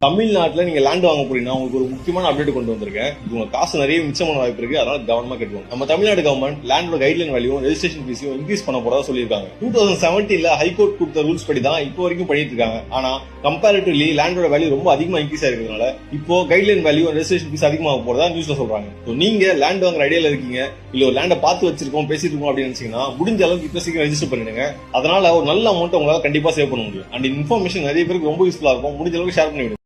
தமிழ்நாட்டில் நீங்க லேண்ட் வாங்க போறீங்கன்னா உங்களுக்கு ஒரு முக்கியமான அப்டேட் கொண்டு வந்திருக்கேன். உங்க காசு நிறைய மிச்சமான வாய்ப்பு இருக்கு, அதனால கவனமா கேட்டுவோம். நம்ம தமிழ்நாடு கவர்மெண்ட் லேண்டோட கைட்லைன் வேல்யூவும் ரெஜிஸ்ட்ரேஷன் ஃபீஸையும் இன்க்ரீஸ் பண்ண போறதா சொல்லியிருக்காங்க. 2017 ஹைகோர்ட் கொடுத்த ரூல்ஸ் படி தான் இப்போ வரைக்கும் பண்ணிட்டு இருக்காங்க. ஆனா கம்பேரிட்டிவ்லி லேண்டோட வேல்யூ ரொம்ப அதிகமா இன்க்ரீஸ் ஆயிருக்கிறதுனால இப்போ கைட்லைன் வேல்யூ ரெஜிஸ்ட்ரேஷன் ஃபீஸ் அதிகமாக போறதா நியூஸ்ல சொல்றாங்க. நீங்க லேண்ட் வாங்குற ஐடியால இருக்கீங்க, இல்ல ஒரு லேண்டை பார்த்து வச்சிருக்கோம் பேசிட்டு இருக்கோம் அப்படின்னு நினைச்சீங்கன்னா முடிஞ்ச அளவுக்கு இப்போ சீக்கிரம் ரெஜிஸ்டர் பண்ணிடுங்க. அதனால ஒரு நல்ல அமௌண்ட் உங்களால கண்டிப்பா சேவ் பண்ண முடியும். அண்ட் இன்ஃபர்மேஷன் நிறைய பேருக்கு ரொம்ப யூஸ்ஃபுல்லா இருக்கும். முடிஞ்ச அளவுக்கு ஷேர் பண்ணி விடுங்க.